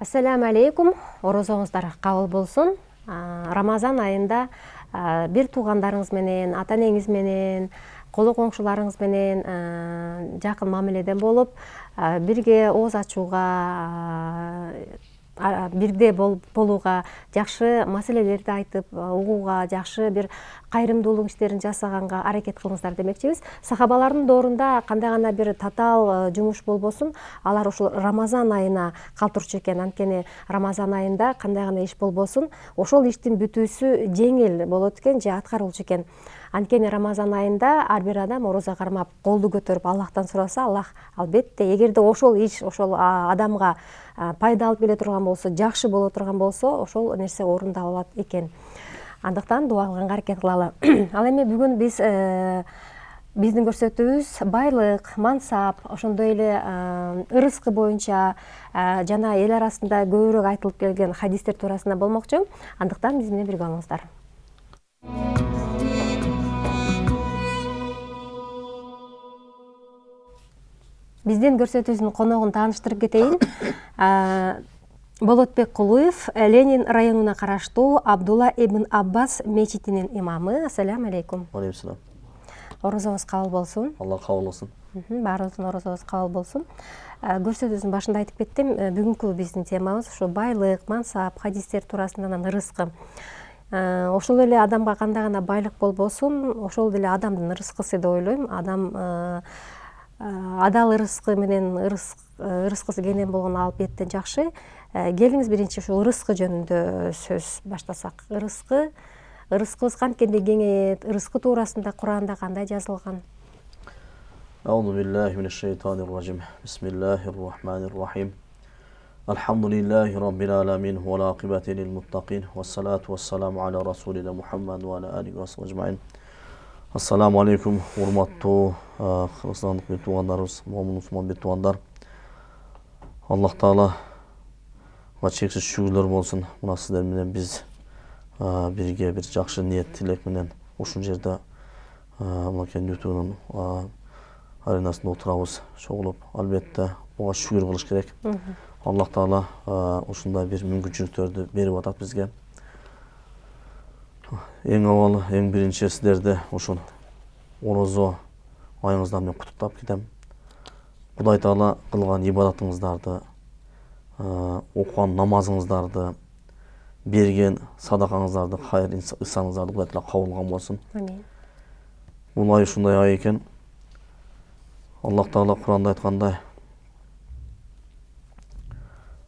Ассаламу алейкум, орозоңуздар кабыл болсун. Рамазан айында бир туугандарыңыз менен, ата-энеңиз менен, коло коңшуларыңыз менен жакын мамиледе болуп, бирге ооз ачууга, бирге болууга, жакшы маселелерди айтып, угууга, жакшы бир кайрымдуулук иштерин жасаганга аракет кылыңыздар демекчибиз. Сахабалардын доорунда кандай гана бир татаал жумуш болбосун, алар ушул Рамазан айына калтырчу экен. Анткени Рамазан айында кандай гана иш болбосун, ошол иштин бүтүүсү жеңил болот экен же аткарылчу экен. Анткени Рамазан айында ар бир адам орозо кармап, колду көтөрүп Аллахтан сураса, Аллах албетте эгерде ошол иш ошол адамга пайда алып келе турган болсо, жакшы боло турган болсо, ошол нерсе орундалат экен. Андыктан дуа кылганга аракет кылалы. Ал эми бүгүн биздин көрсөтүүбүз байлык, мансап, ошондой эле ырыскы боюнча жана эл арасында көбүрөөк айтылып келген хадистер туурасында болмокчу. Андыктан биз менен бирге болуңуздар. Биздин көрсөтүүбүздүн коногун тааныштырып кетейин. Болотбек Кулуев, Ленин районуна караштуу Абдулла ибн Аббас мечитинин имамы. Ассаламу алейкум. Алейкум салам. Орозоңуз кабыл болсун. Алла кабыл кылсын. Баарыбыздын орозобуз кабыл болсун. Көрсөтүүбүздүн башында айтып кеттим, бүгүнкү биздин темабыз ошо байлык, мансап, хадистер туурасында, анан ырыскы. Ошол эле адамга кандай гана байлык болбосун, ошол эле адамдын ырыскысы деп ойлойм. Адам адал ырыскы менен ырыскысы кенен болгон албетте жакшы. Келиңиз биринчи ушул ырыскы жөнүндө сөз баштасак. Ырыскыбыз канткенде кеңейет, ырыскы туурасында Куранда кандай жазылган? Аузу биллахи минеш шайтанир ражим. Бисмиллахир рахманир рахим. Алхамдулиллахи раббил аламин ва лaqibatu lil muttaqin. Вассалату вассаламу аля расулина Мухаммад ва аля алихи ва сахбихи. Ассаламу алейкум, урматтуу кыргызстандык туугандарыбыз, момун бир туугандар. Аллах Таала чексиз шүгүрлөр болсун. Мына сиздер менен биз бирге бир жакшы ниет тилек менен ушул жерде мынакей ютунун аренасында отурабыз, чогулуп. Албетте буга шүгүр кылыш керек. Аллах Таала ушундай бир мүмкүнчүлүктөрдү берип атат бизге. Эң авал, эң биринчи сиздерди ушул орозо айыңыздар менен куттуктап кетем. Кудай Таала кылган ибадатыңыздарды, окуган намазыңыздарды, берген садакаңыздарды, хайыр исаңыздарды Кудай Таала кабыл кылган болсун. Амин. Бул ай ушундай ай экен. Аллах Таала Куранда айткандай,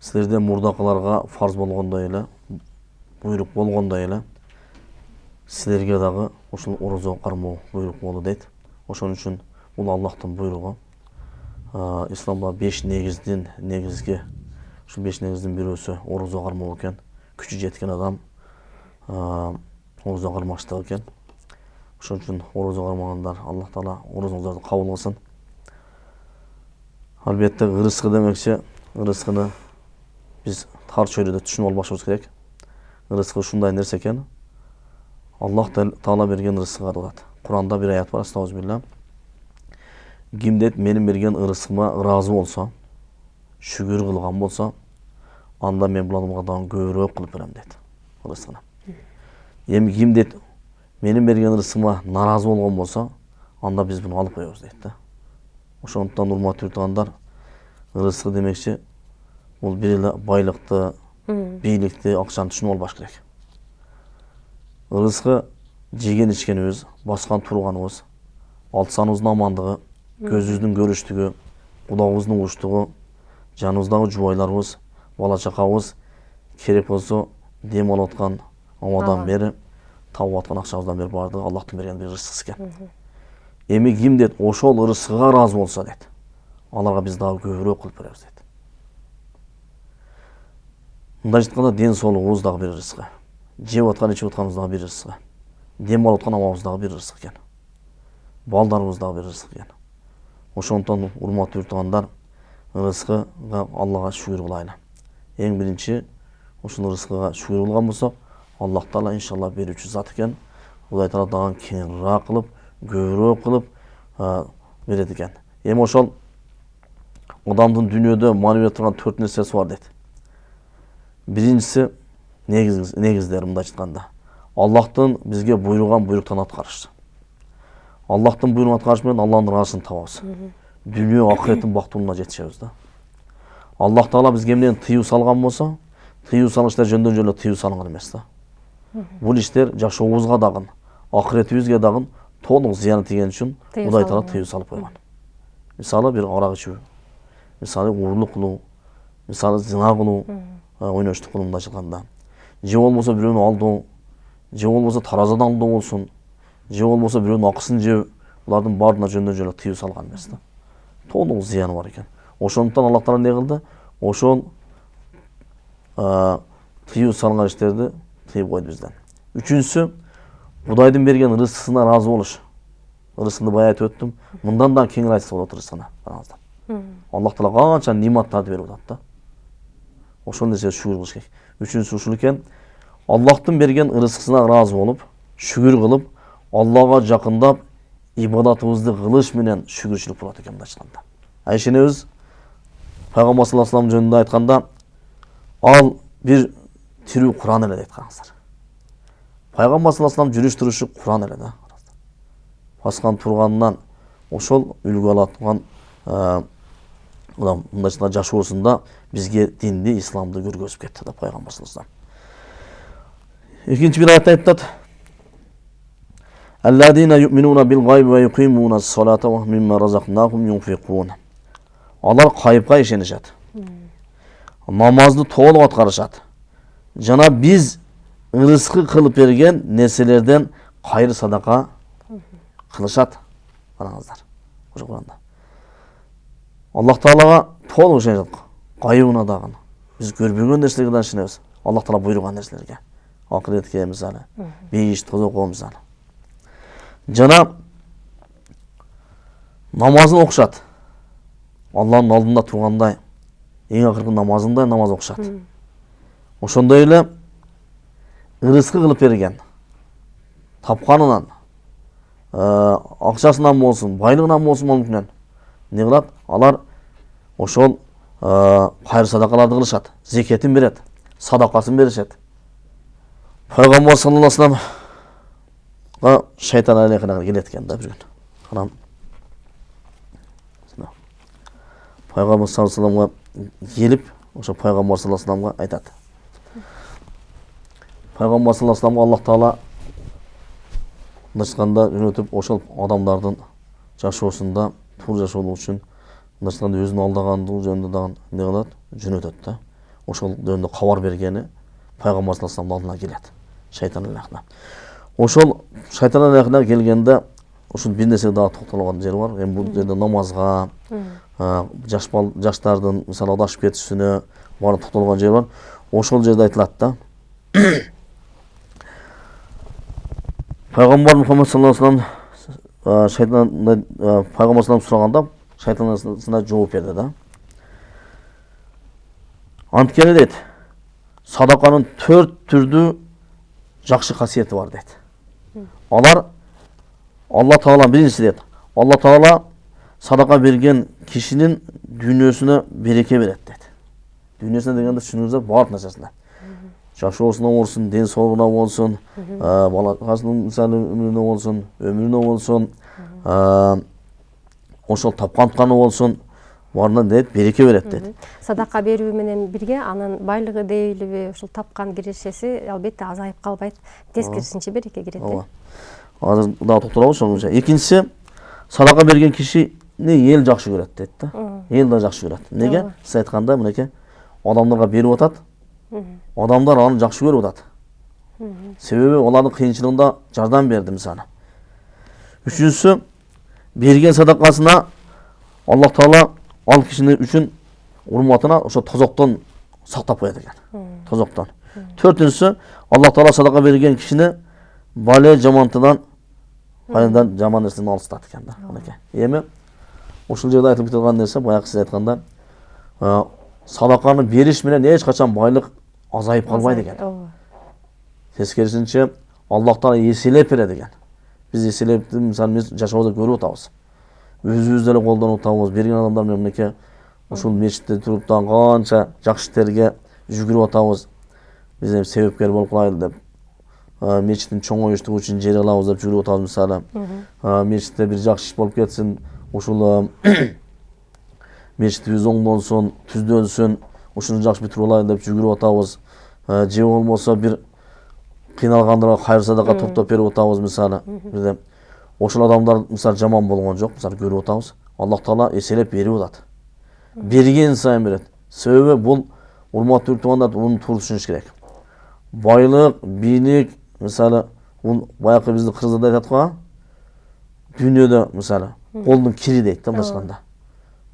силерден мурдакыларга фарз болгондой эле, буйрук болгондой эле, силерге дагы ушул орозо кармоо буйрук болду дейт. Ошон үчүн бул Аллахтын буйругу. Исламда 5 негизги, ушул 5 негиздин бирөөсү орозо кармоо экен. Күчү жеткен адам орозо кармаштык экен. Ошон үчүн орозо кармагандар Аллах Таала орозоңуздарды кабыл кылсын. Албетте ырыскы демекчи, ырыскыны биз тар чөйрөдө түшүнүп албашыбыз керек. Ырыскы ушундай нерсе экен. Аллах Таала берген ырыскыга атат. Куранда бир аят бар, астагфирулла. Кимде менин берген ырыскыма ыраазы болсо, шүгүр кылган болсо, анда мен бул адамга дагы көбүрөөк кылып берем дейт. Ырыскыны. Эми кимде менин берген ырыскыма наразы болгон болсо, анда биз буну алып коебуз дейт да. Ошондуктан урматтуу туугандар, ырыскы демекчи бул бир эле байлыкты, бийликти, акчаны түшүнүп албаш керек. Ырыскы жеген ичкенибиз, баскан турганыбыз, алсаныбыздын амандыгы, көзүбүздүн көрүштүгү, кулагыбыздын угуштугу, жаныбыздагы жубайларыбыз, бала чакабыз, керек болсо дем алып аткан абадан бери, табып аткан акчабыздан бери бардыгы Аллахтын берген бир ырыскысы экен. Эми ким дейт ошол ырыскыга ыраазы болсо дейт, аларга биз дагы көбүрөөк кылып беребиз дейт. Мындай айтканда ден соолугубуз дагы бир ырыскы. Жеп аткан, ичип атканыбыз дагы бир ырыскы. Дем алып аткан абабыз дагы бир ырыскы экен. Балдарыбыз дагы бир ырыскы экен. Ошондон урматтуу туугандар, ырыскыга Аллага шүгүр кылайлы. Эң биринчи ушул ырыскыга шүгүр кылган болсок, Аллах Таала иншалла берүүчү зат экен. Кудай Таала дагы кеңирээк кылып, көбүрөөк кылып берет экен. Эми ошол адамдын дүйнөдө маанилеп турган 4 нерсеси бар дейт. Биринчиси негиздери мындай айтканда. Аллахтын бизге буйруган буйруктан аткарыш. Аллахтын буйругун аткарыш менен Аллахтын ыраазылыгын табабыз. Дүйнө акыреттин бактылыгына жетишебиз да. Аллах Таала бизге эмнени тыюу салган болсо, тыюу салган иштер жөндөн жөн эле тыюу салынган эмес да. Бул иштер жашообузга дагы, акыретибизге дагы толук зыяны тийген үчүн Кудай Таала тыюу салып койгон. Мисалы бир арак ичүү, мисалы урлук кылуу, мисалы зина кылуу, ойноштук кылуу мындай айтканда. Же болбосо бирөөнү алдоо, же болбосо таразадан алдоо болсун, же болбосо бирөөнүн акысын жеп, булардын баарына жөндөн жөн эле тыюу салган эмес да. Толук зыяны бар экен. Ошондуктан Аллах Таала эмне кылды? Ошол тыюу салган иштерди тыйып койду бизден. Үчүнчүсү, Кудайдын берген рызкысына ыраазы болуш. Рызкыны бая айтып өттүм. Мындан да кеңири айтса болот рызкына. Аллах Таала канча нематтарды берип атат да. Ошол нерсеге шүгүр кылыш керек. Үчүнчүсү ушул экен. Аллахтын берген рызкысына ыраазы болуп, шүгүр кылып, Аллага жакындап, ибадатыбызды кылыш менен шүгүрчүлүк болот экен мындай айтканда. Айшенебиз Пайгамбар саллаллаху алейхи ва саллям жөнүндө айтканда, ал бир тирүү Куран эле дейт караңыздар. Пайгамбар саллаллаху алейхи ва саллям жүрүш турушу Куран эле да. Баскан турганынан ошол үлгү алатган мындай жашоосунда бизге динди, исламды көргөзүп кетти да Пайгамбар саллаллаху алейхи ва саллям. Экинчи бир аятта айтат: "Алладина ю'минуна бил гайби ва юқимуна ас-салата ва мимма разақнахум юнфиқун." Алар кайыпка ишенишет. Намазды толук аткарышат. Жана биз ырыскы кылып берген нерселерден кайыр садака кылышат. Караңыздар. Ошо Куранда. Аллах Таалага толук ишенет. Гайыбына дагы. Биз көрбөгөн нерселерге да ишенебиз. Аллах Таала буйруган нерселерге. Акыретке мисалы, бейиш тозокко мисалы. Жана намазын окушат. Алланын алдында тургандай, эң акыркы намазындай намаз окушат. Ошондой эле ырыскы кылып берген, тапканынан, акчасынан болсун, байлыгынан болсун мүмкүн. Не кылат? Алар ошол кайыр садакаларды кылышат, зекетин берет, садакасын беришет. Пайгамбар саллаллаху алейхи ва саллямга шайтан алейхина келет экен да бир күн. Анан Пайгамбар саллаллаху алейхи ва саллямга келип, ошо Пайгамбар саллаллаху алейхи ва саллямга айтат. Пайгамбар саллаллаху алейхи ва саллямга Аллах Таала мындайчканда үйрөтүп, ошол адамдардын жашоосунда тур жашоо үчүн мындайчканда өзүн алдагандыгы жөнүндө дагы эмне кылат? Жөнөтөт да. Ошол жөнүндө кабар бергени Пайгамбар саллаллаху алейхи ва саллямдын алдына келет. Шайтан алейхина. Ошол шайтан алейхина келгенде ошол бир нерсеге дагы токтолгон жери бар. Эми бул жерде намазга, жаштардын мисалы адашып кетишине баары токтолгон жери бар. Ошол жерде айтылат да. Пайгамбар Мухаммад саллаллаху алейхи ва саллям шайтан Пайгамбар саллаллаху сураганда шайтан алейхина жооп берди да. Анткени дейт, садаканын 4 түрдүү жакшы касиети бар дейт. Алар Алла Таала биринчиси дейт. Алла Таала садака берген кишинин дүйнөсүнө береке берет дейт. Дүйнөсүнө дегенде түшүнүңүздөр баардык нерсесине. Жашоосуна болсун, ден соолугуна болсун, баласынын мисалы өмүрүнө болсун, ошол тапкан болсун, баарына дейт береке берет дейт. Садака берүү менен бирге анын байлыгы дейлиби, ушул тапкан кирешеси албетте азайып калбайт, тескерисинче береке керет. Ооба. Азыр дагы токтолобуз ошондо. Экинчиси, садака берген кишини эл жакшы көрөт дейт да. Эл да жакшы көрөт. Неге? Сиз айтканда мынеке адамдарга берип атат. Адамдар аны жакшы көрүп атат. Себеби алардын кыйынчылыгында жардам берди мисалы. Үчүнчүсү, берген садакасына Аллах Таала ал кишини үчүн урматына ошо тозоктон сактап коет экен. Тозоктон. Төртүнчүсү, Аллах Таала садака берген кишини бале жамантыдан, кайдан жаман нерседен алыстат экен да. Эми ушул жерде айтылып турган нерсе баягы сиз айтканда, садаканы бериш менен эч качан байлык азайып калбайт экен. Тескерисинче Аллах Таала эселеп берет экен. Биз эселепти мисалы биз жашообузда көрүп атабыз. Өзүбүз деле колдонуп атабыз. Берген адамдар менен ушул мечитте туруп канча жакшы иштерге жүгүрүп атабыз. Биз эми себепкер болуп калайлы деп мечиттин чоң оюштугу үчүн жер алабыз деп жүрүп атабыз мисалы. Мечитте бир жакшы иш болуп кетсин, ушул мечитибиз оңдонсун, түздөлсүн, ушуну жакшы бүтүрүп алайлы деп жүгүрүп атабыз. Же болбосо бир кыйналгандарга кайыр садака топтоп берип атабыз мисалы. Бизде ошол адамдар мисалы жаман болгон жок, мисалы көрүп атабыз. Аллах Таала эселеп берип атат. Берген сайын берет. Себеби бул урматтуу туугандар муну туура түшүнүш керек. Байлык, бийлик, мисалы, бул баягы бизди кыргыздарда айтат го, дүйнөдө мисалы, колдун кири дейт да мындай айтканда.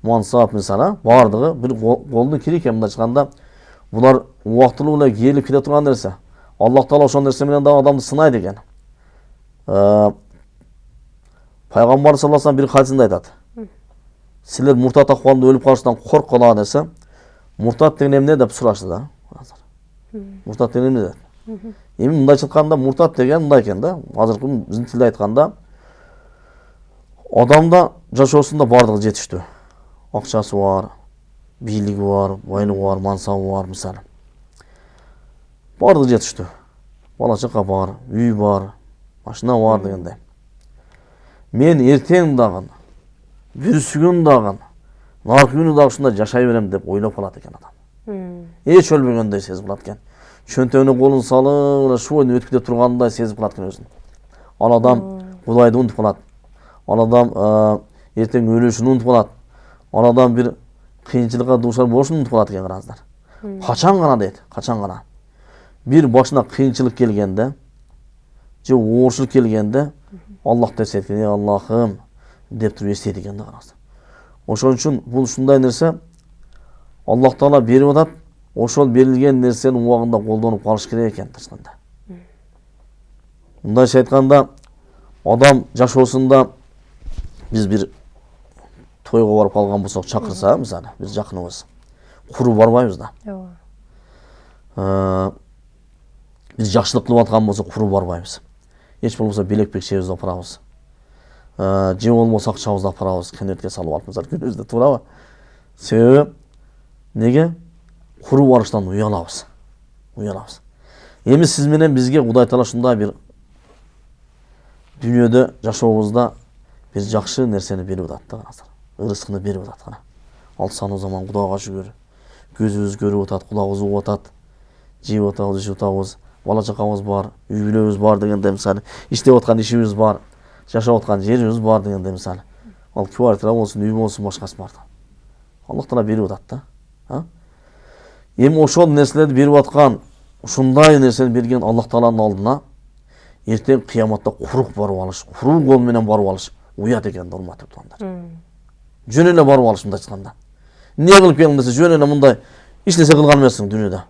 Мансап мисалы, бардыгы бир колдун кири экен мындай айтканда. Булар убактылуу эле келип кете турган нерсе. Аллах Таала ошол нерсе менен да адамды сынайт экен. Пайгамбар саллаллаху алейхи ва саллям бир хадисинде айтат. Силер муртат акыбалында өлүп калыштан корккула десе, муртат деген эмне деп сурашты да. Муртат деген эмне деп. Эми мындайча айтканда муртат деген мындай экен да. Азыркы биздин тилде айтканда адамда жашоосунда бардыгы жетиштүү. Акчасы бар, бийлиги бар, байлыгы бар, мансабы бар мисалы. Бардыгы жетиштүү. Бала чака бар, үй бар, машина бар дегендей. Мен эртең дагы, бүрсүгүн дагы, наркы күнү дагы ушундай жашай берем деп ойлоп калат экен адам. Эч өлбөгөндөй сезип калат экен. Чөнтөгүнө колун салып, шу бойдон өтүп кете тургандай сезип калат экен өзүн. Ал адам Кудайды унутуп калат. Ал адам эртең өлүшүн унутуп калат. Ал адам бир кыйынчылыкка дуушар болушун унутуп калат экен караңыздар. Качан гана дейт, качан гана. Бир башына кыйынчылык келгенде, же оорчулук келгенде, Аллахты эстейт экен, Аллахым деп туруп эстейт экен да караңыздар. Ошон үчүн бул ушундай нерсе Аллах Таала берип атат. Ошол берилген нерсени убагында колдонуп калыш керек экен ташканда. Мындайча айтканда, адам жашоосунда биз бир тойго барып калган болсок, чакырса, мисалы, бир жакыныбыз, куру барбайбыз да. Биз жакшылык кылып аткан болсок, куру барбайбыз. Эч болбосо белек-бекчебизди апарабыз. Же болбосо акчабызды апарабыз, конвертке салып алып, мисалы, күнүбүздө туурабы? Себеби неге? Куру барыштан уялабыз. Эми сиз менен бизге Кудай Таала ушундай бир дүйнөдө жашообузда бир жакшы нерсени берип атат да караңыздар. Ырыскыны берип атат кана. Алсаң zaman Кудайга шүгүр. Көзүбүз көрүп атат, кулагыбыз угуп атат. Жеп атабыз, ичип атабыз, бала чакабыз бар, үй бүлөбүз бар дегенде мисалы, иштеп аткан ишибиз бар, жашап аткан жерибиз бар дегенде мисалы. Ал квартира болсун, үй болсун, башкасы бар. Аллах Таала берип атат да. Эми ошол нерселерди берип аткан, ушундай нерсени берген Аллах Тааланын алдына эртең кыяматта курук барып алыш, курук кол менен барып алыш уят экен да, урматтуу туугандар. Жөн эле барып алыш мындай айтканда. Эмне кылып келдиң десе, жөн эле мындай иштесе кылган эмессиң дүйнөдө.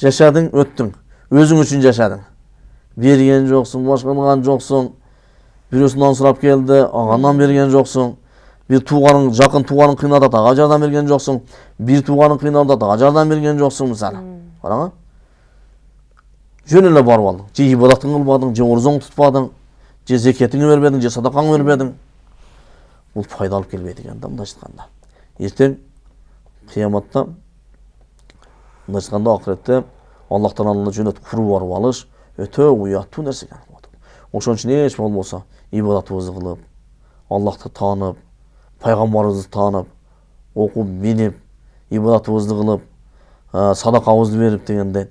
Жашадың, өттүң, өзүң үчүн жашадың. Берген жоксуң, башка кылган жоксуң. Бирөөсүнөн сурап келди, агандан берген жоксуң. Bir tuğanın, жақын туғаның қиналды, ага жардам берген жоқсың. Bir туғаның қиналды, ага жардам берген жоқсың мысалы. Қараңа. Жөн эле барып алдың. Же ибадатын кылбадың, же орзоң тутпадың, же зекетиңи бербедиң, же садакаңы бербедиң. Бул пайда алып келбейт экен да, мындай айтканда. Эртең кыяматта мындай айтканда акыретте Аллах Тааланын жөнөт куру барып алыш өтө уяттуу нерсе экен. Ошон үчүн эч болбосо ибадатыбызды кылып, Аллахты таанып, пайгамбарыбызды таанып, окуп, билип, ибадатыбызды кылып, садакабызды берип дегенде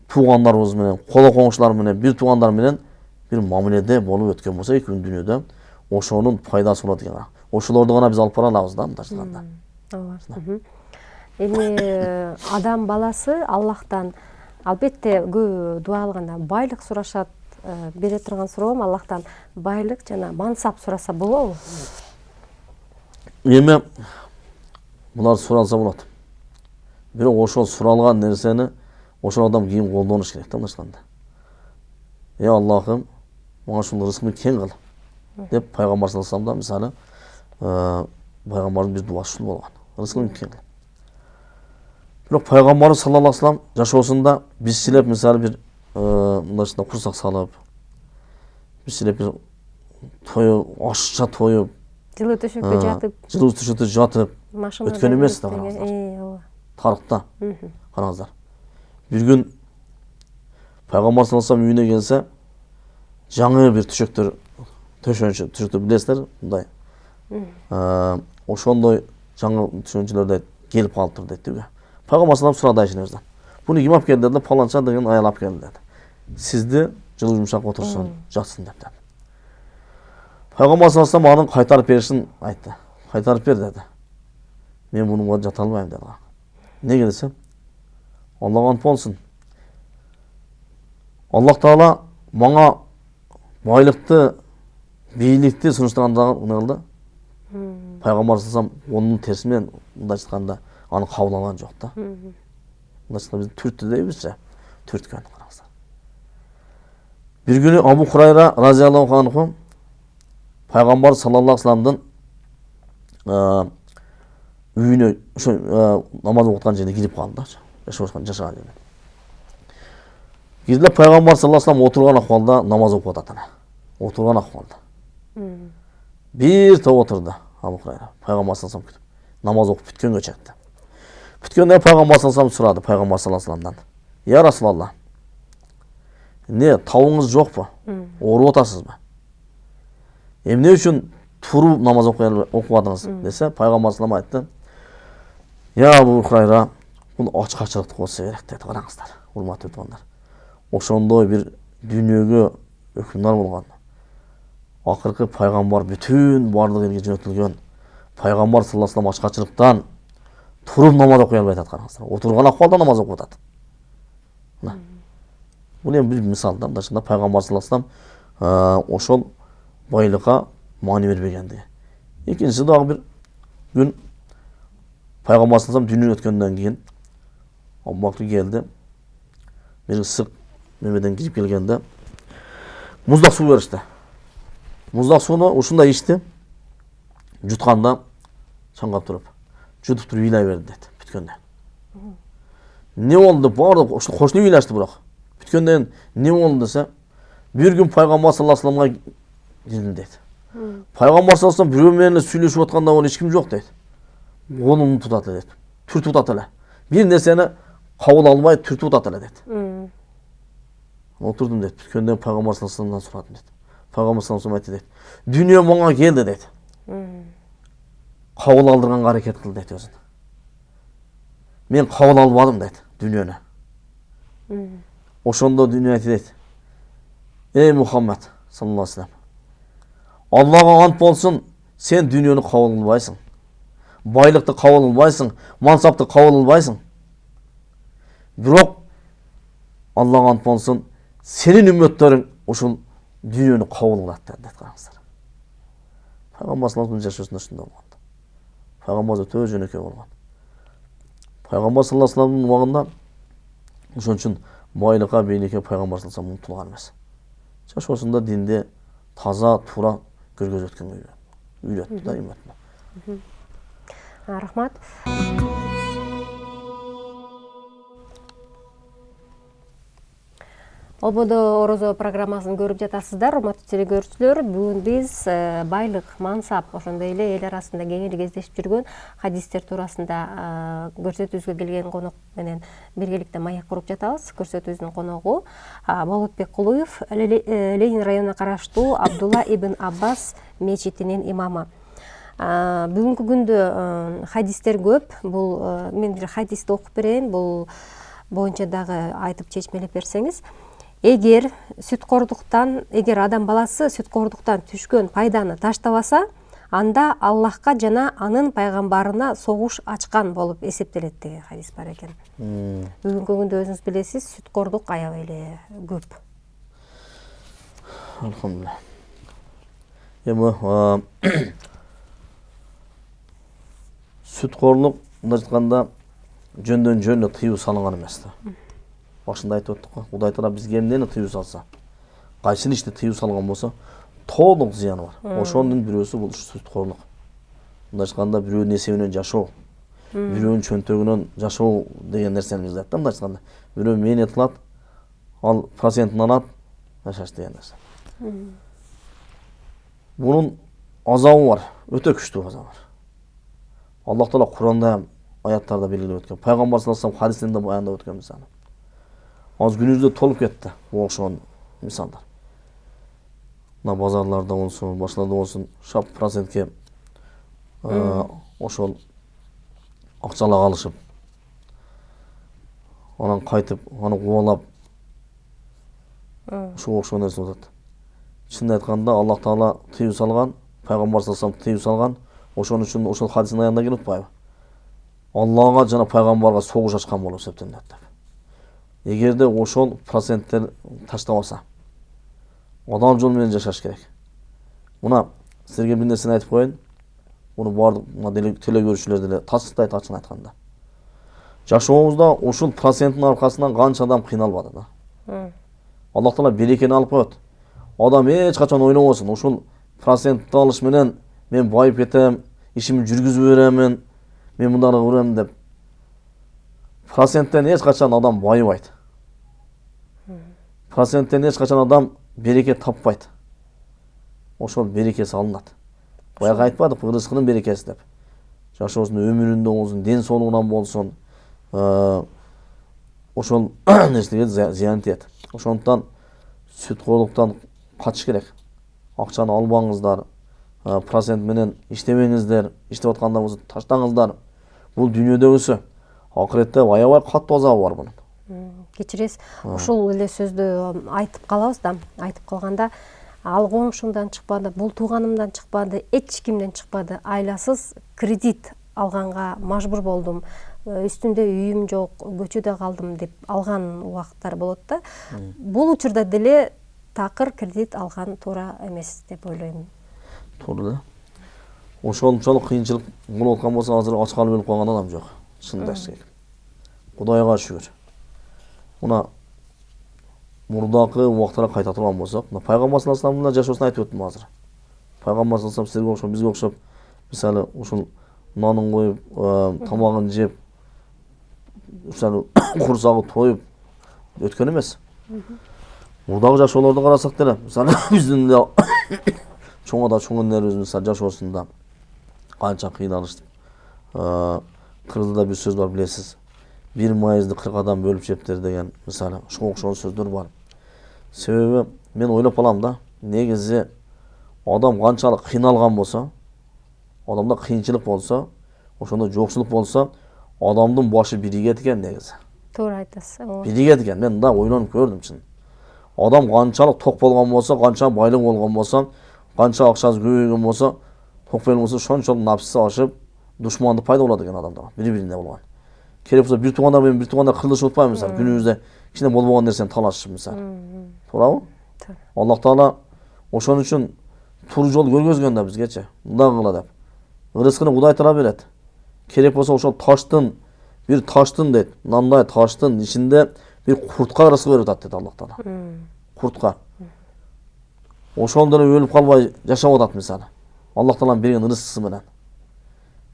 туугандарыбыз менен, коло коңшулар менен, бир туугандар менен бир мамиледе болуп өткөн болсо эки күн дүйнөдө ошонун пайдасы болот экен. Ошолорду гана биз алып бара алабыз да, мындай айтканда. Эми адам баласы Аллахтан албетте көп дуа кылганда байлык сурашат, бере турган суроом Аллахтан байлык жана мансап сураса болобу? Эми булар суралса болот. Бирок ошол суралган нерсени ошол адам кийин колдонуш керек да, мындай айтканда. Аллахым, мага ушул рызкымды кең кыл деп пайгамбар саллаллаху алейхи ва саллям мисалы пайгамбардын бир дуасы ушул болгон. Рызкыңды кең кыл. Бирок пайгамбар саллаллаху алейхи ва саллям жашоосунда бизчилеп мисалы бир мындайча курсак салып, бизчилеп бир тоюп, ашча тоюп, жылуу төшөккө жатып, жылуу төшөккө жатып өткөн эмес да, караңыздар. Тарыхта караңыздар. Bir gün Пайғамбар саллаллаху алейхи үйіне келсе, жаңа бір төшектер білесіздер, мындай. Ошондой жаңа төшөнчүлөрдө келип калыптыр дейт. Пайгамбар саллаллаху сурады Айшенебизден. Буну ким алып келди деп, паланча деген аял алып келди dedi. Сизди жылы жумшак отурsun, жатсын деп dedi. Пайгамбар саллаллаху алейхи анын кайтарып беришин айтты. Кайтарып бер dedi. Мен мунуга жата албайм dedi. Неге десем, Аллага ант болсун. Аллах Таала мага байлыкты, бийликти сунуштаганда эмне кылды? Пайгамбар саллаллаху алейхи онун терсимен мындай айтканда аны кабыл алган жок да. Мындай биз түрттү дейбизчи, түрткөн караңыздар. Bir günü Abu Hurayra radıyallahu anhu Пайгамбар sallallahu aleyhi ve sellem'den үйүнө намаз окуткан жерге кирип калды. Жашаган жерге. Кирди Пайгамбар sallallahu aleyhi ve sellem отурган акыбалда намаз окуп атат. Отурган акыбалда. Бир топ отурду Абу Хурайра. Пайгамбар sallallahu aleyhi ve sellem намаз окуп бүткөнгө чыкты. Бүткөндө Пайгамбар sallallahu aleyhi ve sellem сурады Пайгамбар sallallahu aleyhi ve sellem'den. Я Расулаллах, не тауыңыз жоқ па? Оруп атасызбы? Эмне үчүн туруп намаз окуп атыңыз десе, Пайгамбар саллаллаху алейхи ва саллям айтты. Я Абу Хурайра, бул ачкачылык болсо керек деди. Караңыздар, урматтуу тугандар. Ошондой бир дүйнөгө өкүмдар болгон. Акыркы Пайгамбар бүтүн бардык элге жөнөтүлгөн. Пайгамбар саллаллаху алейхи ва саллям ачкачылыктан туруп намаз окуй албай атат. Караңыздар. Отурган акыбалда намаз окуп атат. Бул эми бир мисалда, мындайча Пайгамбар саллаллаху алейхи ва саллям ошол байлыкка маани бербегенди. Экинчиси дагы бир күн Пайгамбар саллаллаху алейхи ва саллям дүйнөдөн өткөндөн кийин Абу Бакыр келди. Бир ысык немеден кирип келгенде муздак суу беришти. Муздак сууну ушундай ичти. Жутканда чаңгап туруп, жутуп туруп ыйлай берди дейт бүткөндө. Не болду? Бардык ошо кошуну ыйлашты бирок. Бүткөндөн не болду десе, бир күн Пайгамбар саллаллаху алейхи ва салламга кирдим дейт. Пайгамбар саллаллаху алейхи ва саллям бирөө менен сүйлөшүп атканда оны эч ким жок дейт. Onu unutut deyt. Türtüp atala. Bir neseni kavul almayı türtüp atala deyt. Oturdum deyt. Könden Peygamber sallallahu aleyhi ve sellem'den soradım deyt. Peygamber sallallahu aleyhi ve sellem deyt. Dünya bana geldi deyt. Kavul aldırgan hareket kıldı deyt özün. Men kavul almadım deyt dünyana. Oşonda dünya deyt. Ey Muhammed sallallahu aleyhi ve sellem. Allah'a ant bolsun, sen dünyanı kavul albaysın. Байлыкты кабыл албайсың, мансапты кабыл албайсың. Бирок Аллага ант болсун, сенин үммөттөрүң ушул дүйнөнү кабыл кылат дейт караңыздар. Пайгамбар саллаллаху алейхи ва саллям ушундай болгон. Пайгамбар өтө жөнөкөй болгон. Пайгамбар саллаллаху алейхи ва салламдын убагында ошон үчүн байлыкка, бийликке Пайгамбар саллаллаху алейхи ва саллям умтулган эмес. Ошондо динде таза, туура көргөзүп өткөн үйрөттү да үммөтүнө. Рахмат. Ободо орозо программасын көрүп жатасыздар, урматтуу телекөрүүчүлөр. Бүгүн биз байлык, мансап, ошондой эле эл арасында кеңири кездешип жүргөн хадистер туурасында көрсөтүүбүзгө келген конок менен биргеликте маек куруп жатабыз. Көрсөтүүбүздүн коногу Болотбек Кулуев, Ленин районуна караштуу Абдулла ибн Аббас мечитинин имамы. Бүгүнкү күндө хадистер көп. Бул мен бир хадисти окуп берейин. Бул боюнча дагы айтып чечмелеп берсеңиз. Эгер адам баласы сүткордуктан түшкөн пайданы таштабаса, анда Аллахка жана анын пайгамбарына согуш ачкан болуп эсептелет деген хадис бар экен. Бүгүнкү күндө өзүңүз билесиз, сүткордук аябай эле көп. Алхамдулилlah. Эми сүткорлук мындай айтканда жөндөн жөн тыюу салынган эмес да. Башында айтып өттүк го. Кудай Таала бизге эмнени тыюу салса, кайсын ишти тыюу салган болсо, толук зыяны бар. Ошонун бирөөсү бул сүткорлук. Мындай айтканда бирөөнүн эсебинен жашоо, бирөөнүн чөнтөгүнөн жашоо деген нерсени билдирет да. Мындай айтканда бирөө мээнет кылат, ал процентин алат, жашаш деген нерсе. Бунун азабы бар, өтө күчтүү азабы бар. Аллах Таала Куранда аяттарда белгилеп өткөн. Пайгамбар саллаллаху алейхи ва саллям хадисинде баяндап өткөн мисалы. Az günümüzde tolup ketти. Okşon misallar. Mына базарларда болсун, башкаларда болсун, шап процентке ошол акчалак алышып, анан кайтып, аны кубалап, ушуга окшогон нерсе болот. Чынын айтканда, Аллах Таала тыюу салган, пайгамбар саллаллаху алейхи тыюу салган, ошон үчүн ошол хадистин аягында келип атпайбы? Аллага жана пайгамбарга согуш ачкан болуп эсептелет деп. Эгерде ошол проценттер таштабаса, адам жол менен жашаш керек. Мына силерге бир нерсени айтып коеюн. Муну бардык теле көрүүчүлөр деле тастайт ачык айтканда. Жашообузда ушул проценттин аркасынан канча адам кыйналбады да. Аллах Таала берекени алып коет. Адам эч качан ойлобосун, ушул процентти алыш менен мен байып кетем, ишимди жүргүзүп беремин, мен мындай көрөм деп. Проценттен эч качан адам байыбайт. Проценттен эч качан адам береке таппайт. Ошол берекеси алынат. Баягы айтпадык, рызкынын берекеси деп. Жашоосун өмүрүндө болсун, ден соолугунан болсун, ошол нерселерге зыян тиет. Ошондуктан сүткоолуктан качыш керек. Акчаны албаңыздар, процент менен иштебеңиздер, иштеп атканда болсо таштаңыздар. Бул дүйнөдөгүсү. Акыретте аябай катуу азабы бар бунун. Кечиресиз, ушул эле сөздү айтып калабыз да, айтып калганда ал коңшумдан чыкпады, бул тууганымдан чыкпады, эч кимден чыкпады. Айласыз кредит алганга мажбур болдум. Үстүндө үйүм жок, көчөдө калдым деп алган убакыттар болот да. Бул учурда деле такыр кредит алган туура эмес деп ойлойм. Туура да. Ошончолук кыйынчылык болуп аткан болсо азыр ачкалы болуп калган адам жок. Чындап керек. Кудайга шүгүр. Мына мурдакы убактара кайта турган болсок, пайгамбар саллаллаху алейхи вассаламдын жашоосун айтып өттүм азыр. Пайгамбар саллаллаху алейхи вассалам силерге окшоп, бизге окшоп, мисалы ушул нанын коюп, тамагын жеп, мисалы курсагы тоюп өткөн эмес. Мурдагы жашоолорду карасак деле, мисалы биздин эле чоң энелерибиз мисалы жашоосунда канча кыйналышты. Кыргызда бир сөз бар, билесиз. Бир майызды 40 адам бөлүп жептер деген, мисалы, ошого окшогон сөздөр бар. Себеби мен ойлоп калам да, негизи адам канчалык кыйналган болсо, адамда кыйынчылык болсо, ошондо жокчулук болсо, адамдын башы биригет экен негизи. Туура айтасыз. Биригет экен. Мен да ойлонуп көрдүм чын. Адам канчалык ток болгон болсо, канча байлык болгон болсо, канча акчасы көбөйгөн болсо, ток болсо, ошончолук напсы ашып, душмандык пайда болот экен адамда, бири-бирине болгон. Керек болсо бир туугандар менен бир туугандар кырылышып атпайбы мисалы, күнүбүздө кичине болбогон нерсени талашышып мисалы. Туурабы? Аллах Таала ошон үчүн туура жол көргөзгөн да бизгечи. Мындай кыла деп. Рызкыны Кудай Таала берет. Керек болсо ошол бир таштын дейт, мындай таштын ичинде бир куртка рызкы берип атат дейт Аллах Таала. Куртка. Ошол деле өлүп калбай жашап атат мисалы. Аллах Тааланын берген рызкысы менен.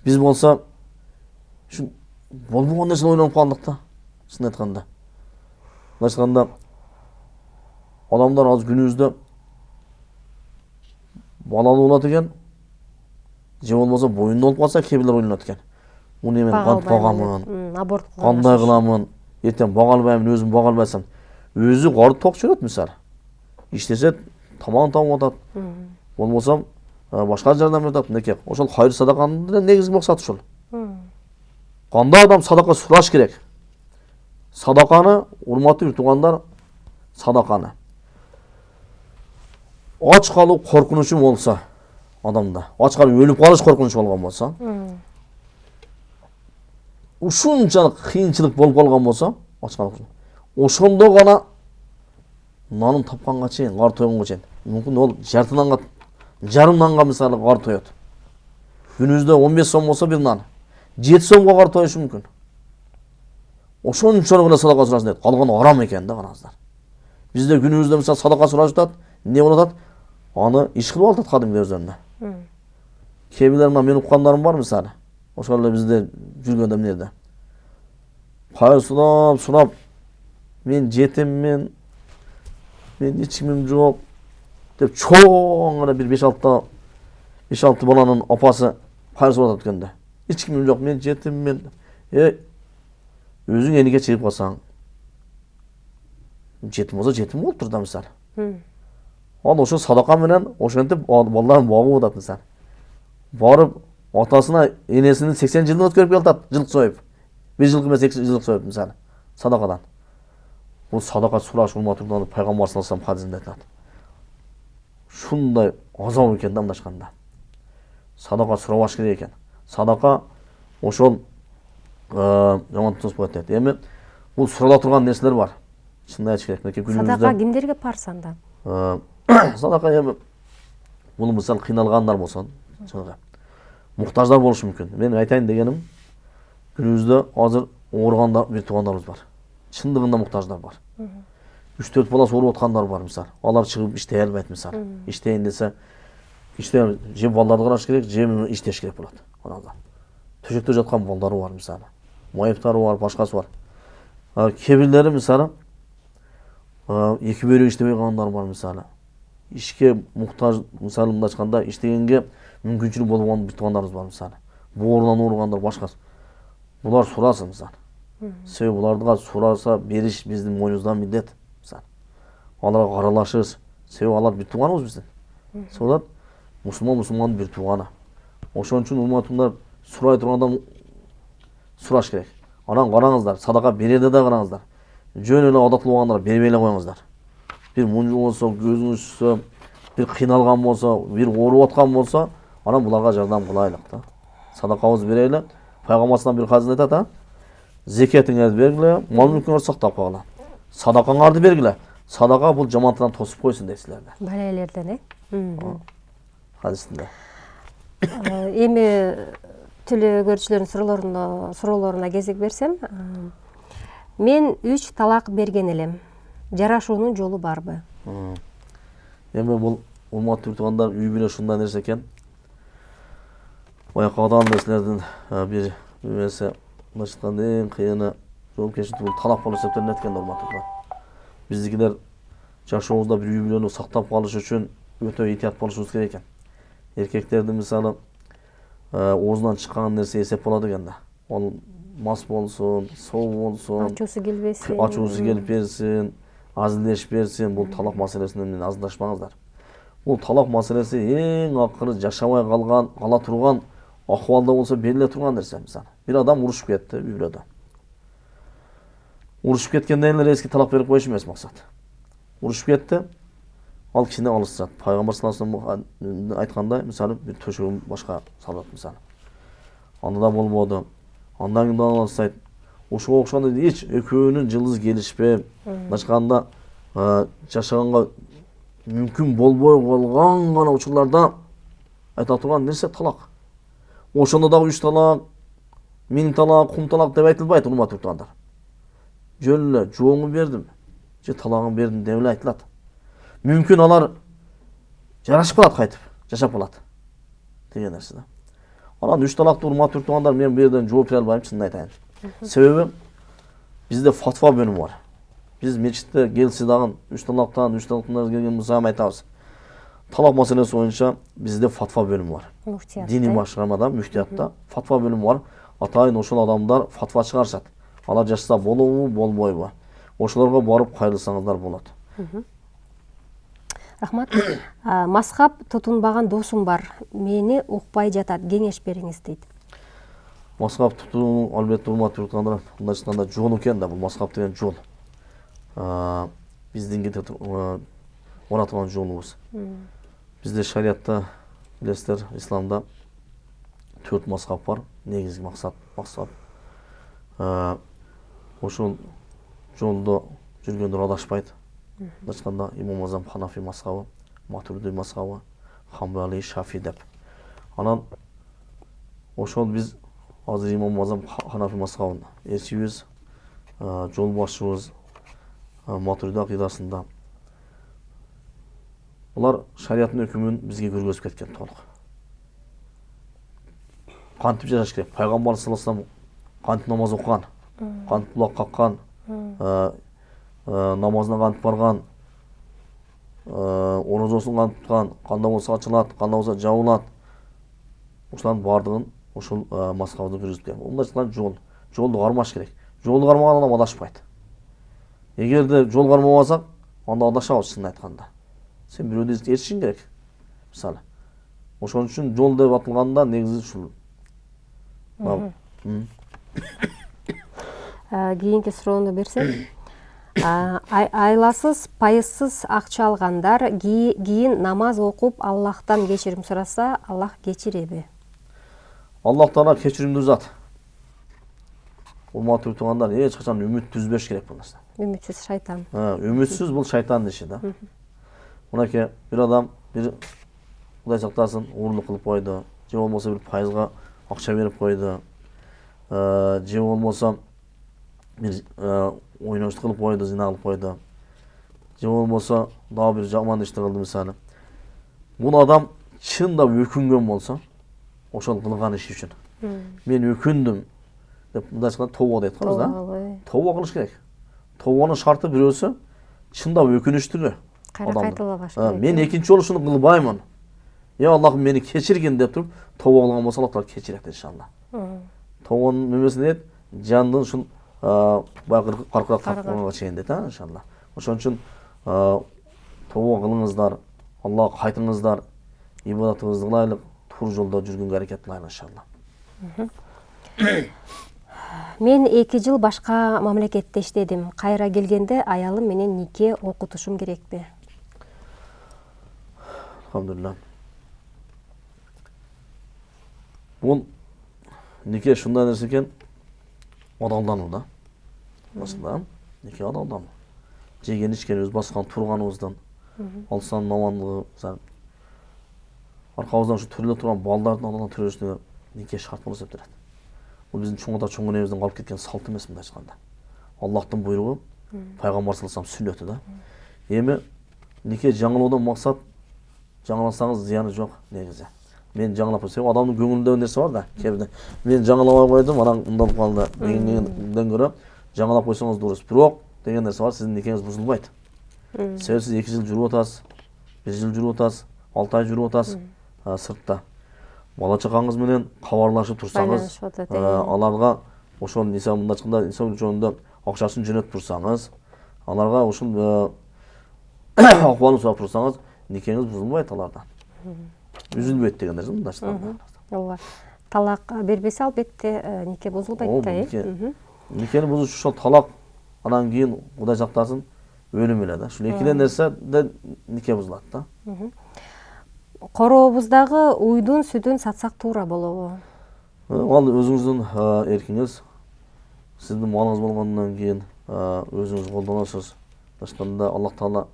Биз болсо ушу болбогон нерсени ойлонуп калдык да. Чын айтканда. Айтканда адамдар азыр күнүбүздө балалуу болот экен. Же болбосо боюнда болуп калса, кээ бирлер ойлонот экен. Муну мен кантип багамын, аборт кандай кыламын, эртең бага албаймын, өзүм бага албасам. Өзү карды ток жүрөт мисалы. Иштесе тамагын таап атат. Болбосо башка жардам берип атат, мынакей. Ошол хайыр садаканын негизги максаты ушул. Кандай адам садака сураш керек. Садаканы, урматтуу туугандар, садаканы. Ач калуу коркунучу болсо адамда, ач калып өлүп калыш коркунучу болгон болсо, ушунчалык кыйынчылык болуп калган болсо, ач калып, ошондо гана нанын тапканга чейин, кар тойгонго чейин, мүмкүн ол жарым нанга мисалы кар тоет. Күнүбүздө 15 сом болсо бир нан, 7 сомго кар тоюшу мүмкүн. Ошончолук эле садака сурасын дейт. Калганы арам экен да караңыздар. Бизде күнүбүздө мисалы садака сурашат, эмне болуп атат? Аны иш кылып атат кадимки өздөрүнө. Кээ бирлер мен уккандарым бар мисалы. Ошол эле бизде жүргөндө эмнеде? Кайыр сурап, мен жетиммин, мен эч кимим жок деп чоң эле бир 5-6 баланын апасы кайыр сурап атат экенде. Эч кимим жок, мен жетиммин. Өзүң эниге чыгып калсаң, жетім болса жетім болып тұр да мысалы. Ал ошо садака менен ошентип балдарын багып атат мисалы. Барып атасына энесинин 80 жылын өткөрүп келатат, жылкы союп. 1 жылкы эмес 2 жылкы союп мисалы. Садакадан. Бул садака сураш урматтуу пайгамбар саллаллаху алейхи хадисинде айтылат. Шундай азап экен да мындашканда. Садака сурабаш керек экен. Садака ошол жаман тосуп атат. Эми бул сурала турган нерселер бар. Чынын айтыш керек. Мынакей күнүбүздө Садака кимдерге парз анда? Садака эми бул мисалы кыйналгандар болсо, муктаждар болушу мүмкүн. Мен айтайын дегеним, күнүбүздө азыр ооругандар бир туугандарыбыз бар. Чындыгында муктаждар бар. 3-4 баласы ооруп аткандар бар мисалы. Алар чыгып иштей албайт мисалы. Иштейин десе, же балдарды караш керек, же иштеш керек болот. Анан төшөктө жаткан балдары бар мисалы. Майыптары бар, башкасы бар. Кебирлери мисалы 2 бөлүк иштебей калгандар бар мисалы. Ишке муктаж мисалы мындай айтканда иштегенге мүмкүнчүлүк болгон бир туугандарыбыз бар мисалы. Боорунан ооругандар башкасы. Булар сурасын мисалы. Себеби буларга сураса бериш биздин мойнубуздан милдет мисалы. Аларга каралашыбыз. Себеби алар бир тууганыбыз биздин. Сонда мусулмандын бир тууганы. Ошон үчүн урматтуулар сурай турганда сураш керек. Анан караңыздар, садака берерде да караңыздар. Жөн эле адаттуу болгондар бербей эле коюңуздар. Бир мунжу болсо, көзүңүз түшсө, бир кыйналган болсо, бир ооруп аткан болсо, анан буларга жардам кылайлык да. Садакабызды берели. Пайгамбардан бир хадис айтат, зекетиңерди бергиле, мал мүлкүңөрдү сактап койгула. Садакаңарды бергиле. Садака бул жамандыктан тосуп койсун дейсилерди. Балелерден, Хадисинде. Эми тиле көрүүчүлөрдүн суроолоруна кезек берсем, мен 3 талак берген элем. Жарашуунун жолу барбы? Эми бул урматтуу туугандар, үй бүлө ушундай нерсе экен. Байкадан нерселердин бир нерсе башкан эң кыйыны жоопкерчилик бул талак болуп эсептелинет экен урматтуу туугандар. Биздикилер жашообузда бир үй бүлөнү сактап калыш үчүн өтө этият болушубуз керек экен. Эркектерди мисалы оозунан чыккан нерсе эсеп болот экен да. Ал мас болсун, соо болсун, Ачуусу келбесин. Ачуусу келип берсин, азилдешип берсин, бул талак маселесинен азылдашпаңыздар. Бул талак маселеси эң акыры жашабай кала турган акыбалда болсо бериле турган нерсе мисалы. Бир адам урушуп кетти үй бүлөдө. Урушуп кеткенден эле эски талак берип коюш эмес максат. Урушуп кетти, ал кишини алышсат. Пайгамбар саллаллаху алейхи вассалам айткандай, мисалы бир төшөгүн башка салат мисалы. Анда да болбоду. Андан кийин алышсайт. Ошого окшогон эч экөөнүн жылдыз келишпеп, башканда жашаганга мүмкүн болбой калган гана учурларда айта турган нерсе талак. Ошондо дагы 3 талак, 1000 талак, кум талак деп айтылбайт урматтуу туугандар. Жөн эле жооңу бердим, же талагын бердим деп эле айтылат. Мүмкүн алар жарашып калат кайтып, жашап калат деген нерсе да. Анан 3 талакты урматтуу туугандар, мен бу жерден жооп бере албайм, чынын айтайын. Себеби бизде фатва бөлүмү бар. Биз мечитте келси дагы 3 талактан келген мусам айтабыз. Талак маселеси боюнча бизде фатва бөлүмү бар. Диний башкармада, муфтиятта фатва бөлүмү бар. Атайын ошол адамдар фатва чыгарышат. Алар жашаса болобу, болбойбу? Ошолорго барып кайрылсаңыздар болот. Рахмат. Мазхаб тутунбаган досум бар. Мени укпай жатат. Кеңеш бериңиз дейт. Мазхаб тутуу албетте урматтуу туугандар, мындай айтканда жол экен да, бул мазхаб деген жол. Биздин кетип оратылган жолубуз. Бизде шариатта билесиздер, исламда 4 мазхаб бар. Негизги максат. Ошол жолдо жүргөндөр адашпайт. Айтканда Имам Азам Ханафи мазхабы, Матурidi мазхабы, Хамбали, Шафи деп. Анан ошол биз азыр Имам Азам Ханафи мазхабын эсибиз, жол башчыбыз Матурidi акыйдасында. Булар шариаттын өкүмүн бизге көргөзүп кеткен толук. Кантип жашаш керек? Пайгамбар саллаллаху алейхи вассалам кантип намаз окуган, кантип булак каккан, намазына кантип барган, орозосун кантип туткан, кандай болсо ачылат, кандай болсо жабылат. Ошолардын бардыгын ошол мазхабында көргөзүп кеткен. Мындай жол. Жолду кармаш керек. Жолду кармаган адам адашпайт. Егер де жол кармап алсак, анда адашабыз шынын айтканда. Сен бирөөдү эришиң керек. Мисалы. Ошон үчүн жол деп атылганда негизи ушул. Кийинки суроону берсем. Айласыз, пайызсыз акча алгандар кийин намаз окуп Аллахтан кечирим сураса, Аллах кечиреби? Аллах Таала кечиримдүү зат. Урматтуу туугандар, эч качан үмүт түзбөш керек бул нерсе. Үмүтсүз шайтан. Үмүтсүз бул шайтандын иши да. Мынакей бир адам бир Кудай сактасын, уурлук кылып койду, же болбосо бир пайызга акча берип койду, же болбосо бир ойноштук кылып койду, зина кылып койду, же болбосо дагы бир жаман ишти кылды мисалы. Бул адам чындап өкүнгөн болсо, ошол кылган иши үчүн мен өкүндүм деп мындай тооба дейт го да. Тооба кылыш керек. Тообанын шарты бирөөсү чындап өкүнүштүгү. Кайра кайталабаш керек. Мен экинчи жолу ушуну кылбаймын. Я Аллахым мени кечиргин деп туруп тооба кылган болсо, Аллах Таала кечирет иншалла. Тообанын немеси дейт, жандын ушул баягы каркырак тапканга чейин дейт, иншалла. Ошон үчүн тооба кылыңыздар, Аллахка кайтыңыздар, ибадатыңызды кылайлык, туура жолдо жүргөнгө аракет кылайлык иншалла. Мен 2 жыл башка мамлекетте иштедим. Кайра келгенде аялым менен нике окутушум керекпи? Алхамдулилlah. Бул нике ушундай нерсе экен, адалдануу да. Расында нике адалдануу. Жеген ичкенибиз, баскан турганыбыздан, алсанын амандыгы, аркабыздан ушу төрөлө турган балдардын алдынан төрөшүнө нике шарт болуп эсептелет. Бул биздин чоң ата чоң энебиздин калып кеткен салты эмес мындай айтканда. Аллахтын буйругу, пайгамбар саллаллаху алейхи вассалам сүннөтү да. Эми нике жаңылуудан максат жаңылсаңыз зыяны жок негизи. Мен жаңылап койсом, адамдын көңүлүндө нерсе бар да, кээде мен жаңыламай койдум, анан мындай калды дегенден көрө жаңылап койсоңуз дурус. Бирок деген нерсе бар, сиздин никеңиз бузулбайт. Себеби сиз 2 жыл жүрүп атасыз, 1 жыл жүрүп атасыз, 6 ай жүрүп атасыз сыртта. Бала чакаңыз менен кабарлашып турсаңыз, аларга ошол Ниса мындай айтканда, Ниса жөнүндө акчасын жөнөтүп турсаңыз, аларга ушул акыбалын сурап турсаңыз, никеңиз бузулбайт алардан. Үзүлбөйт деген нерсе мындай айтканда. Ооба. Талак бербесе албетте нике бузулбайт да. Никени бузуш ошол талак, анан кийин Кудай сактасын өлүм эле да. Ушул эки нерседе нике бузулат да. Корообуздагы уйдун сүтүн сатсак туура болобу? Ал өзүңүздүн эркиңиз. Сиздин малыңыз болгондон кийин өзүңүз колдоносуз. Башканда Аллах Таала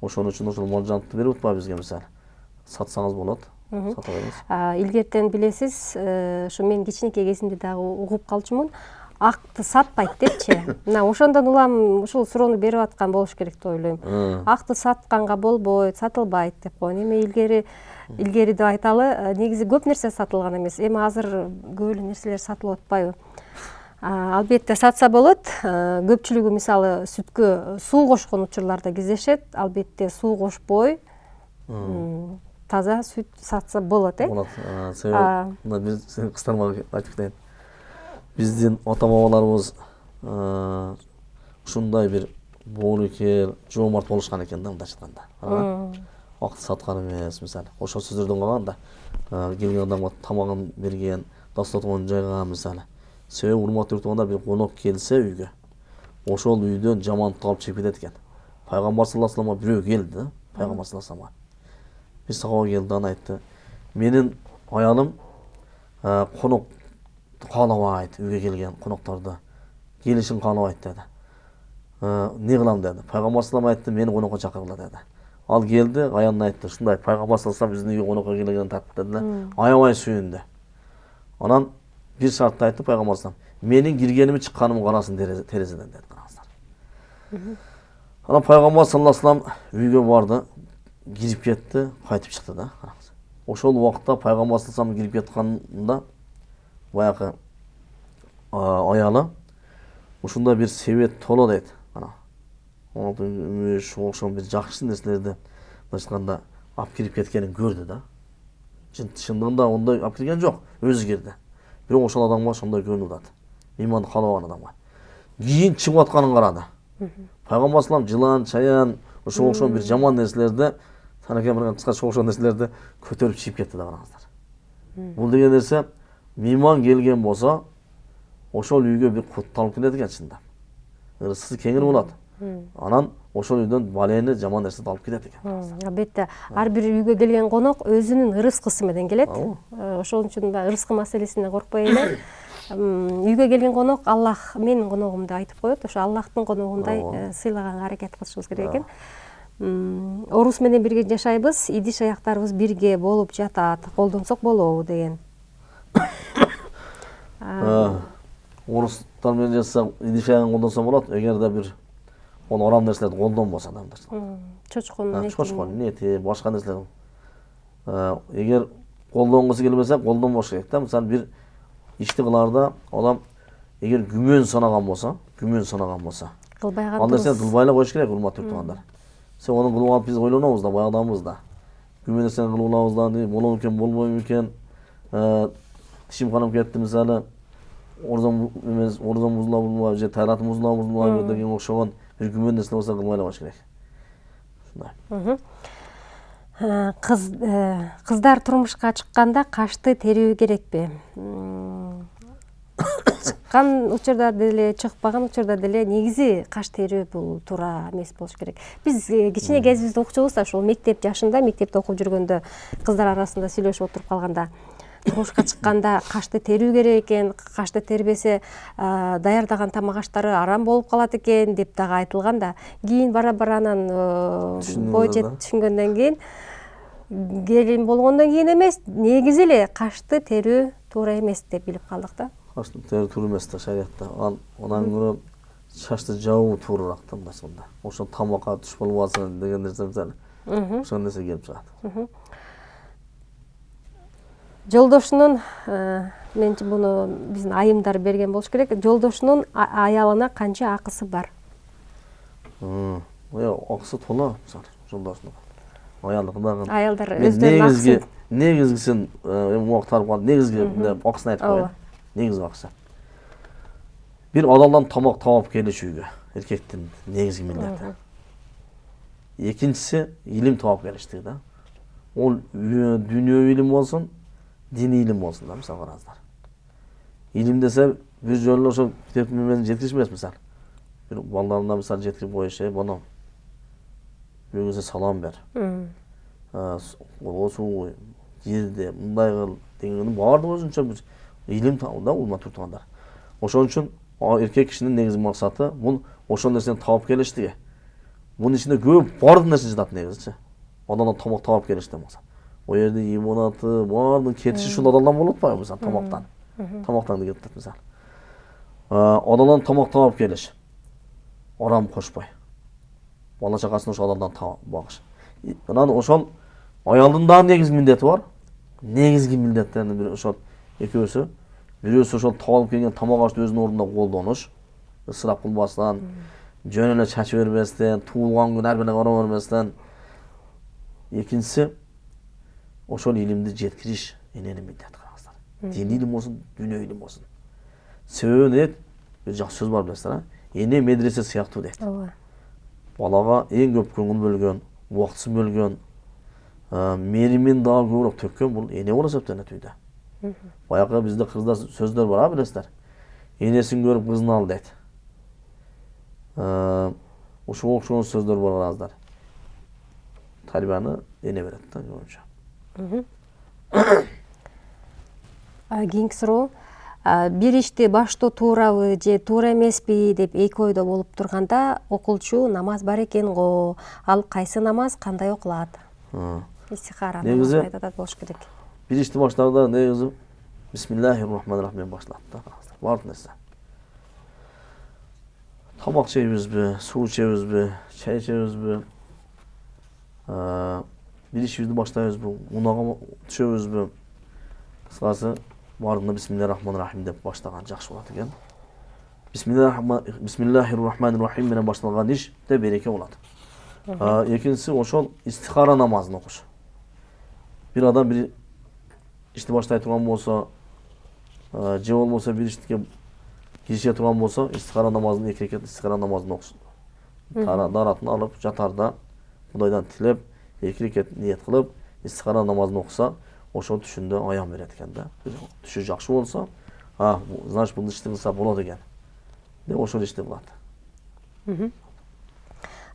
ошон үчүн ошол мал жанды берип атпайбы бизге мисалы. Сатсаңыз болот. Сата бериңиз. Илгертен билесиз, ушу мен кичинекей кезимде дагы угуп калчумун. Акты сатпайт депчи. Мына ошондон улам ушул суроону берип аткан болуш керек деп ойлойм. Акты сатканга болбойт, сатылбайт деп койгон. Эми илгери деп айталы, негизи көп нерсе сатылган эмес. Эми азыр көп эле нерселер сатылып атпайбы? Албетте сатса болот. Көпчүлүгү мисалы сүткө суу кошкон учурларда кездешет. Албетте суу кошпой таза сүт сатса болот, Болот. Себеби мына биз кыстарма айтып кетейин. Биздин ата-бабаларыбыз ушундай бир боорукер, жоомарт болушкан экен да мындай айтканда. Акты саткан эмес, мисалы. Ошол сөздөрдөн калган да. Келген адамга тамагын берген, дастархан жайган мисалы. Себеби урматтуу туугандар, бир конок келсе үйгө, ошол үйдөн жамандыкты алып чыгып кетет экен. Пайгамбар саллаллаху алейхи вассаламга бирөө келди да, пайгамбар саллаллаху алейхи вассаламга. Бир сахаба келди, аны айтты. Менин аялым конок каалабайт, үйгө келген конокторду келишин каалабайт деди. Не кылам деди. Пайгамбар саллаллаху айтты, мени конокко чакыргыла деди. Ал келди, аянына айтты, ушундай пайгамбар саллаллаху алейхи биздин үйгө конокко келген тартып деди да. Аябай сүйүндү. Анан бир шартты айтты пайгамбар саллаллаху алейхи: менин киргенимди чыкканымды карасын терезеден деди, караңыздар. Анан пайгамбар саллаллаху алейхи үйгө барды, кирип кетти, кайтып чыкты да, караңыз. Ошол убакытта пайгамбар саллаллаху алейхи кирип жатканда баягы аялы ушундай бир себет толо дейт. Ана мүмүш окшон бир жакшы нерселерди айтканда алып кирип кеткенин көрдү да. Чындыгында ондай алып кирген жок, өзү кирди. Бирок ошол адамга ошондой көрүнүп атат. Иманды каалабаган адамга. Кийин чыгып атканын карады. Пайгамбар салам жылан, чаян, ошо окшогон бир жаман нерселерди, танакем бир кыскача окшогон нерселерди көтөрүп чийип кетти да караңыздар. Бул деген нерсе мейман келген болсо, ошол үйгө бир кут алып келет экен чында. Ырыскысы кеңир болот. Анан ошол үйдөн балени жаман нерсе алып кетет экен. Албетте, ар бир үйгө келген конок өзүнүн ырыскысы менен келет. Ошол үчүн да ырыскы маселесинен коркпой эле. Үйгө келген конок Аллах менин коногум деп айтып коет. Ошо Аллахтын коногундай сыйлаганга аракет кылышыбыз керек экен. Орус менен бирге жашайбыз, идиш аяктарыбыз бирге болуп жатат, колдонсок болобу деген. Орустар менен жашасак, идиш аягын колдонсо болот, эгерде бир onu oram nerselerdi koldanmasa adamlar. Çoşkun niyeti, başka nerseler. Eğer koldanması gelmese koldanmaş gerek de. Mesela bir işti kılarda adam eğer gümün sanagan bolsa, Alder kılbayla koyuş gerek kılma Türkmenler. Sen onu kılma biz oylanamız da, bayağıdamız da. Gümün sen kılmamız da değil, bolum iken, bolmayım iken. Dişim kanım ketti mesela. Oradan buzla, tayratım buzla деген okşagan bir gümün nesine olsa kılmayla baş gerek. Kızlar turmuşka çıkkanda kaşты terүү керекпи? Чыккан учурда деле, чыкпаган учурда деле негизи каш терүү бул туура эмес болуш керек. Биз кичине кезибизде окучубуз да ошол мектеп жашында, мектепте окуп жүргөндө кыздар арасында сүйлөшүп отуруп калганда турмушка чыкканда кашты терүү керек экен, кашты тербесе даярдаган тамак аштары арам болуп калат экен деп дагы айтылган да. Кийин бара-бара анан бой жетип түшүнгөндөн кийин келин болгондон кийин эмес, негизи эле кашты терүү туура эмес деп билип калдык да. Кашты терүү туура эмес да шариятта. Анан көрө чачты жабуу туурараак да мындайсында. Ошо тамакка туш болуп алсын деген нерсе мисалы. Ошол нерсе келип чыгат. Жолдошунун, менчи буну биздин айымдар берген болуш керек. Жолдошунун аялына канча акысы бар? Акысы тола, мисалы, жолдошунун. Аялдар өздөрүнүн акысын. Негизгисин убактар бар. Негизги акысын айтып коеюн. Негизги акысы. Бир адамдан тамак таап келиш үйгө, эркектин негизги милдети. Экинчиси илим таап келиштиги да. Ол дүйнө илим болсун, dini ilim olsun da misal qarazlar. İlim dese bir jollo ошо китеп менен жеткиришмес misal. Bir балдарына misal жеткирип коюшу, бана өзү салам бер. Осу жерде мындай кыл дегенин баардыгы өзүнчө бир илим таап да улма тургандар. Ошон үчүн эркек кишинин негизги максаты бул ошол нерсени таап келиштиги. Бунун ичинде көп бардык нерсе жатат негизичи. Адамдан тамак таап келиштен максат. O yerde imanatı, vardı, ketişi şu adamdan bulup var mesela tamaktan. Tamaktan da gittik mesela. Adamdan tamak tavap geliş. Oram koşpay. Bala çakasını şu adamdan bağış. Yani oşol ayalının daha negiz milleti var. Negizgi milletlerinin biri oşol ekөөsü. Birisi oşol tavap kelgen tamak aştı özünün orunda koldonuş. Isırap kılbasdan, jönüne çaçı vermesinden, tuğulgan gün her birine kara vermesinden. İkincisi ошол илимди жеткириш энени милдет караңыздар. Дини илим болсун, дүйнө илим болсун. Себеби эмне? Бир жакшы сөз бар билесиздер, эне медресе сыяктуу дейт. Балага эң көп көңүл бөлгөн, убактысын бөлгөн, меримин дагы көбүрөөк төккөн бул эне болуп эсептелет үйдө. Баягы бизде кыргызда сөздөр бар, билесиздер. Энесин көрүп кызын ал дейт. Ошого окшогон сөздөр бар караңыздар. Тарбияны эне берет да көбүнчө. Кийинки суроо, бир ишти баштоо туурабы же туура эмеспи деп эки ойдо болуп турганда окулчу намаз бар экен го, ал кайсы намаз кандай окулат? Истихара намазы айтат болуш керек. Бир ишти баштаарда негизи Бисмиллахир-рахманир-рахим башталат да. Бар нерсе. Тамак жейбизби, суу ичебизби, чай ичебизби? Bir işimizi başlayıyoruz bu. Unağa düşüyoruz bu. Kısası bardığında Bismillahirrahmanirrahim dep başlagan жақсы болады ekan. Bismillahirrahmanirrahim bilen başlagan iş de bereke болады. Ekincisi oşol istihara namazını okuş. Bir adam bir işti başlay turgan bolsa, je bolmasa bir iştiге кирише турган болсо, истихара намазын эки рекет истихара намазын окусун. даратын алып жатарда Кудайдан тилеп, 2 рекет ниет кылып, истихара намазын окуса, ошол түшүндө аян берет экен да. Түшү жакшы болсо, значит бул ишти кылса болот экен. Деп ошол ишти кылат.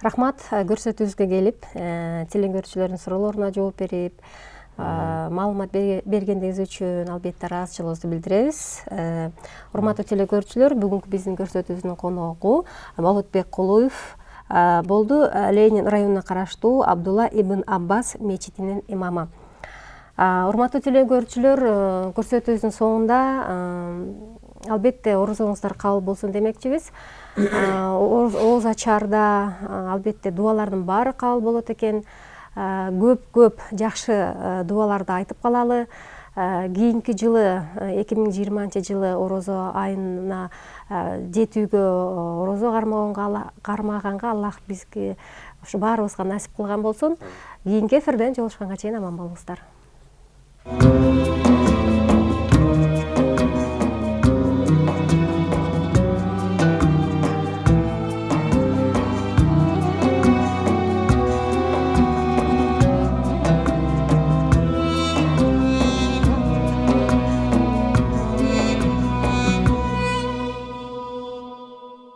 Рахмат, көрсөтүүбүзгө келип, телекөрүүчүлөрдүн суроолоруна жооп берип, маалымат бергендиңиз үчүн албетте ыраазычылыгыбызды билдиребиз. Урматтуу телекөрүүчүлөр, бүгүнкү биздин көрсөтүүбүздүн коногу Болотбек Кулуев болду. Ленин районуна караштуу Абдулла ибн Аббас мечитинин имамы. Урматтуу телекөрүүчүлөр, көрсөтүүбүздүн соңунда албетте орозоңуздар кабыл болсун демекчибиз. Ооз ачаарда албетте дуалардын баары кабыл болот экен. Көп жакшы дуаларды айтып калалы. Кийинки жылы 2020-жылы орозо айына жетүүгө орозо кармаганга Аллах бизге ушу баарыбызга насип кылган болсун. Кийинки эфирден жолугушканга чейин аман болуңуздар.